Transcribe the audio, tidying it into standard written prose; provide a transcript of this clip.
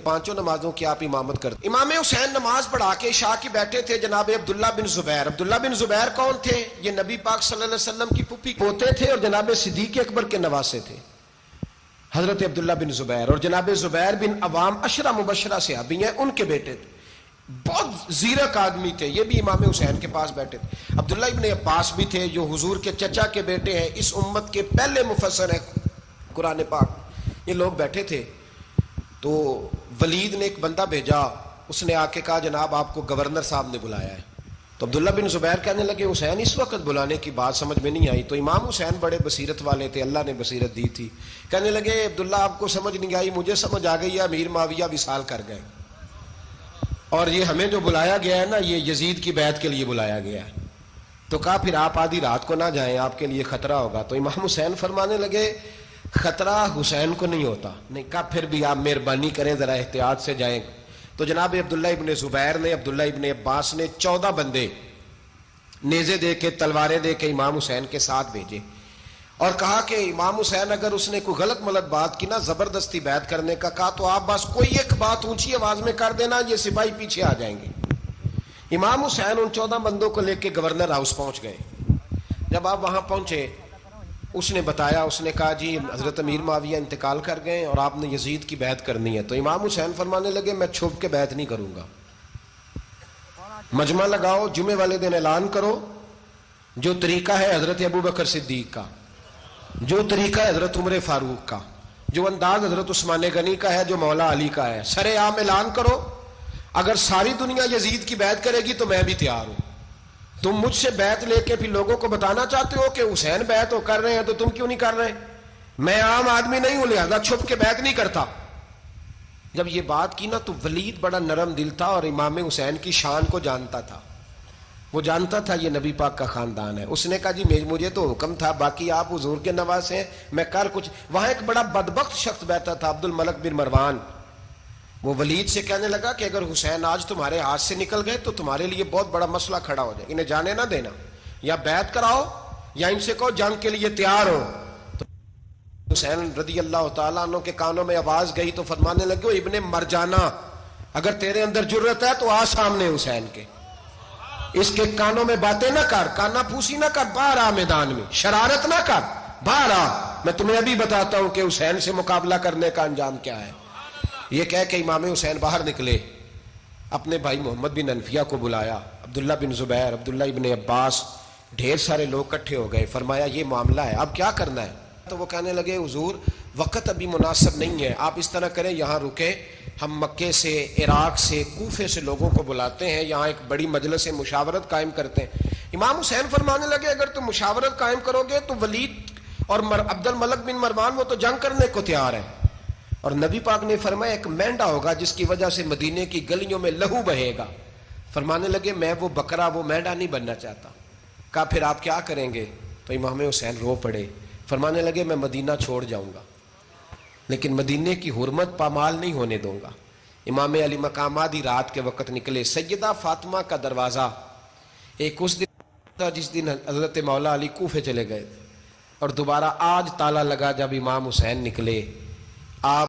پانچوں نمازوں کی آپ امامت کرتے. امام حسین نماز پڑھا کے عشاء کی بیٹھے تھے جناب عبداللہ بن زبیر. عبداللہ بن زبیر کون تھے؟ یہ نبی پاک صلی اللہ علیہ وسلم کی پھوپھی پوتے تھے اور جناب صدیق اکبر کے نواسے تھے حضرت عبداللہ بن زبیر. اور جناب زبیر بن عوام عشرہ مبشرہ صحابی ہیں، ان کے بیٹے تھے. بہت زیرک آدمی تھے، یہ بھی امام حسین کے پاس بیٹھے تھے. عبداللہ ابن عباس بھی تھے جو حضور کے چچا کے بیٹے ہیں، اس امت کے پہلے مفسر ہیں قرآن پاک. یہ لوگ بیٹھے تھے تو ولید نے ایک بندہ بھیجا، اس نے آ کے کہا جناب آپ کو گورنر صاحب نے بلایا ہے. تو عبداللہ بن زبیر کہنے لگے حسین اس وقت بلانے کی بات سمجھ میں نہیں آئی. تو امام حسین بڑے بصیرت والے تھے، اللہ نے بصیرت دی تھی. کہنے لگے عبداللہ آپ کو سمجھ نہیں آئی، مجھے سمجھ آ گئی ہے، امیر معاویہ وصال کر گئے اور یہ ہمیں جو بلایا گیا ہے نا یہ یزید کی بیعت کے لیے بلایا گیا ہے. تو کہا پھر آپ آدھی رات کو نہ جائیں، آپ کے لیے خطرہ ہوگا. تو امام حسین فرمانے لگے خطرہ حسین کو نہیں ہوتا. نہیں کہا پھر بھی آپ مہربانی کریں ذرا احتیاط سے جائیں. تو جناب عبداللہ ابن زبیر نے، عبداللہ ابن عباس نے 14 بندے نیزے دے کے تلواریں دے کے امام حسین کے ساتھ بھیجے اور کہا کہ امام حسین اگر اس نے کوئی غلط ملت بات کی نا، زبردستی بیعت کرنے کا کہا، تو آپ بس کوئی ایک بات اونچی آواز میں کر دینا، یہ سپاہی پیچھے آ جائیں گے. امام حسین ان 14 بندوں کو لے کے گورنر ہاؤس پہنچ گئے. جب آپ وہاں پہنچے اس نے بتایا، اس نے کہا جی حضرت امیر معاویہ انتقال کر گئے اور آپ نے یزید کی بیعت کرنی ہے. تو امام حسین فرمانے لگے میں چھپ کے بیعت نہیں کروں گا، مجمع لگاؤ، جمعے والے دن اعلان کرو. جو طریقہ ہے حضرت ابوبکر صدیق کا، جو طریقہ ہے حضرت عمر فاروق کا، جو انداز حضرت عثمان غنی کا ہے، جو مولا علی کا ہے، سر عام اعلان کرو. اگر ساری دنیا یزید کی بیعت کرے گی تو میں بھی تیار ہوں. تم مجھ سے بیعت لے کے پھر لوگوں کو بتانا چاہتے ہو کہ حسین بیعت ہو کر رہے ہیں تو تم کیوں نہیں کر رہے؟ میں عام آدمی نہیں ہوں، لہذا چھپ کے بیعت نہیں کرتا. جب یہ بات کی نا تو ولید بڑا نرم دل تھا اور امام حسین کی شان کو جانتا تھا. وہ جانتا تھا یہ نبی پاک کا خاندان ہے. اس نے کہا جی مجھے تو حکم تھا، باقی آپ حضور کے نواسے ہیں، میں کر کچھ. وہاں ایک بڑا بدبخت شخص بیٹھا تھا عبد الملک بن مروان. وہ ولید سے کہنے لگا کہ اگر حسین آج تمہارے ہاتھ سے نکل گئے تو تمہارے لیے بہت بڑا مسئلہ کھڑا ہو جائے. انہیں جانے نہ دینا، یا بیعت کراؤ یا ان سے کہو جنگ کے لیے تیار ہو. تو حسین رضی اللہ تعالیٰ عنہ کے کانوں میں آواز گئی تو فرمانے لگے ابن مرجانہ اگر تیرے اندر جرت ہے تو آ سامنے حسین کے، اس کے کانوں میں باتیں نہ کر، کانا پھوسی نہ کر، باہر آ میدان میں، شرارت نہ کر، باہر آ. میں تمہیں ابھی بتاتا ہوں کہ حسین سے مقابلہ کرنے کا انجام کیا ہے. یہ کہہ کہ امام حسین باہر نکلے، اپنے بھائی محمد بن انفیہ کو بلایا، عبداللہ بن زبیر، عبداللہ ابن عباس، ڈھیر سارے لوگ اکٹھے ہو گئے. فرمایا یہ معاملہ ہے، اب کیا کرنا ہے؟ تو وہ کہنے لگے حضور وقت ابھی مناسب نہیں ہے، آپ اس طرح کریں یہاں رکے، ہم مکے سے، عراق سے، کوفے سے لوگوں کو بلاتے ہیں، یہاں ایک بڑی مجلس مشاورت قائم کرتے ہیں. امام حسین فرمانے لگے اگر تم مشاورت قائم کرو گے تو ولید اور عبد الملک بن مروان وہ تو جنگ کرنے کو تیار ہے. اور نبی پاک نے فرمایا ایک مینڈا ہوگا جس کی وجہ سے مدینے کی گلیوں میں لہو بہے گا. فرمانے لگے میں وہ بکرا، وہ مینڈا نہیں بننا چاہتا. کہا پھر آپ کیا کریں گے؟ تو امام حسین رو پڑے، فرمانے لگے میں مدینہ چھوڑ جاؤں گا لیکن مدینے کی حرمت پامال نہیں ہونے دوں گا. امام علی مقام آدھی رات کے وقت نکلے. سیدہ فاطمہ کا دروازہ ایک اس دن تھا جس دن حضرت مولا علی کوفے چلے گئے تھے اور دوبارہ آج تالا لگا جب امام حسین نکلے. آپ